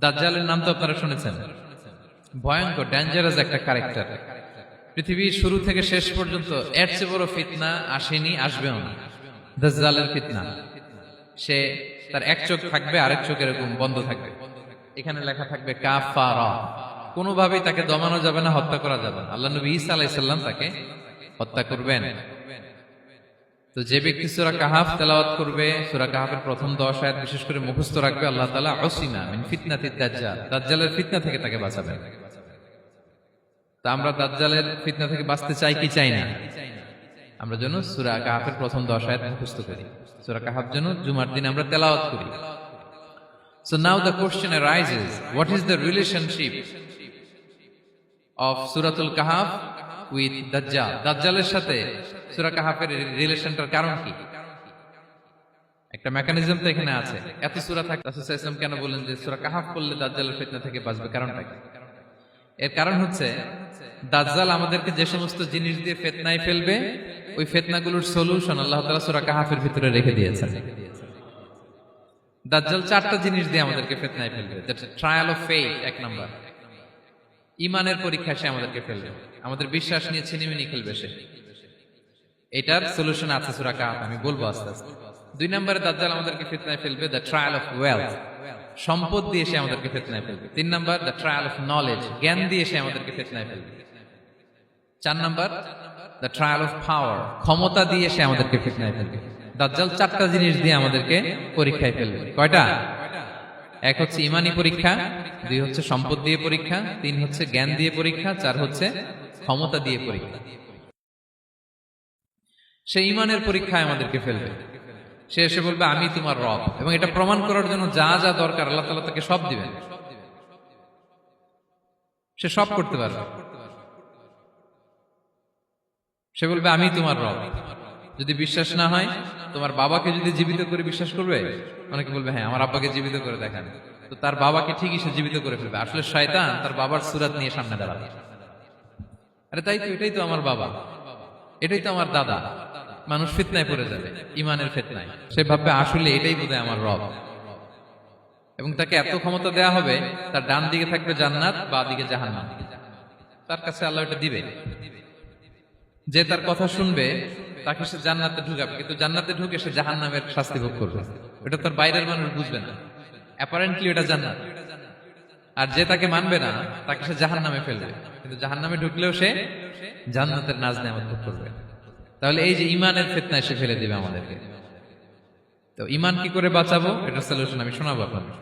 দাজ্জালের নাম তো আপনারা শুনেছেন। ভয়ঙ্কর ডেঞ্জারাস একটা ক্যারেক্টার। পৃথিবীর শুরু থেকে শেষ পর্যন্ত এর চেয়ে বড় ফিতনা আসেনি, আসবেও না। দাজ্জালের ফিতনা। সে তার এক চোখ থাকবে, আরেক চোখ এরকম বন্ধ থাকবে। এখানে লেখা থাকবে কাফারা। কোনোভাবেই তাকে দমানো যাবে না, হত্যা করা যাবে না। আল্লাহ নবী ঈসা আলাইহিস সালাম তাকে হত্যা করবেন। তো যে ব্যক্তি সূরা কাহাফ তেলাওয়াত করবে, সূরা কাহাফের প্রথম 10 আয়াত বিশেষ করে মুখস্থ রাখবে, আল্লাহ তাআলা উসিমা মিন ফিতনাতিদ দাজ্জাল, দাজ্জালের ফিতনা থেকে তাকে বাঁচাবেন। তা আমরা দাজ্জালের ফিতনা থেকে বাঁচতে চাই কি চাই না? আমরা যেন সূরা কাহাফের প্রথম 10 আয়াত মুখস্থ করি। সূরা কাহাফ যেন জুমার দিন আমরা তেলাওয়াত করি। So now the question arises, what is the relationship of Suratul Kahf with Dajjal? দাজ্জালের সাথে সূরা কাহাফের রিলেশনটার কারণ কি? একটা মেকানিজম তো এখানে আছে। এত সূরা থাকে, রাসূল সাল্লাল্লাহু আলাইহি ওয়াসাল্লাম কেন বলেন যে সূরা কাহাফ পড়লে দাজ্জালের ফিতনা থেকে বাঁচবে? কারণটা কি? এর কারণ হচ্ছে দাজ্জাল আমাদেরকে যে সমস্ত জিনিস দিয়ে ফিতনায় ফেলবে, ওই ফিতনাগুলোর সলিউশন আল্লাহ তাআলা সূরা কাহাফের ভিতরে রেখে দিয়েছেন। দাজ্জাল 4টা জিনিস দিয়ে আমাদেরকে ফিতনায় ফেলবে। দ্যাটস ট্রায়াল অফ ফেথ, এক নাম্বার। ঈমানের পরীক্ষায় সে আমাদেরকে ফেলবে, আমাদের বিশ্বাস নিয়ে ছিনিমিনি খেলবে সে। এটার সলিউশন আছে সূরা কাহাফ, আমি বলবো আস্তে আস্তে। 2 নম্বরে দাজ্জাল আমাদেরকে ফিতনায় ফেলবে, দ্য ট্রায়াল অফ ওয়েলথ, সম্পদ দিয়ে সে আমাদেরকে ফিতনায় ফেলবে। 3 নম্বর, দ্য ট্রায়াল অফ নলেজ, জ্ঞান দিয়ে সে আমাদেরকে ফিতনায় ফেলবে। 4 নম্বর, দ্য ট্রায়াল অফ পাওয়ার, ক্ষমতা দিয়ে সে আমাদেরকে ফিতনায় ফেলবে। দাজ্জাল 4টা জিনিস দিয়ে আমাদেরকে পরীক্ষায় ফেলবে। কয়টা? 1 হচ্ছে ঈমানি পরীক্ষা, 2 হচ্ছে সম্পদ দিয়ে পরীক্ষা, 3 হচ্ছে জ্ঞান দিয়ে পরীক্ষা, 4 হচ্ছে ক্ষমতা দিয়ে পরীক্ষা। সে ঈমানের পরীক্ষায় আমাদেরকে ফেলবে। সে এসে বলবে আমি তোমার রব, এবং এটা প্রমাণ করার জন্য যা যা দরকার আল্লাহ তাআলা তাকে সব দিবেন। সে সব করতে পারবে। সে বলবে আমি তোমার রব। যদি বিশ্বাস না হয়, তোমার বাবাকে যদি জীবিত করে বিশ্বাস করবে? অনেকে বলবে হ্যাঁ আমার আব্বাকে জীবিত করে দেখান। তো তার বাবাকে ঠিকই সে জীবিত করে ফেলবে। আসলে শয়তান তার বাবার সূরত নিয়ে সামনে দাঁড়াবে। আরে তাই তো, এটাই তো আমার বাবা, এটাই তো আমার দাদা। মানুষ ফিতনায় পড়ে যাবে, ঈমানের ফিতনায়। সে ভাববে আসলে এটাই বোধহয় আমার রব, এবং তাকে এত ক্ষমতা দেয়া হবে, তার ডান দিকে থাকবে জান্নাত, বাঁ দিকে জাহান্নাম। তার কাছে আল্লাহ এটা দিবে। যে তার কথা শুনবে তাকে সে জান্নাতে ঢুকাবে, কিন্তু জান্নাতে ঢুকে সে জাহান্নামের শাস্তি ভোগ করবে। এটা তার বাইরের মানুষ বুঝবে না, অ্যাপারেন্টলি এটা জান্নাত। আর যে তাকে মানবে না তাকে সে জাহান্নামে ফেলবে, কিন্তু জাহান্নামে ঢুকলেও সে জান্নাতের নাজ নেয়ামত ভোগ করবে। তাহলে এই যে ঈমানের ফিতনায় সে ফেলে দিবে আমাদেরকে। তো ঈমান কি করে বাঁচাবো, এটা সলিউশন আমি শোনাবো আপনাদের।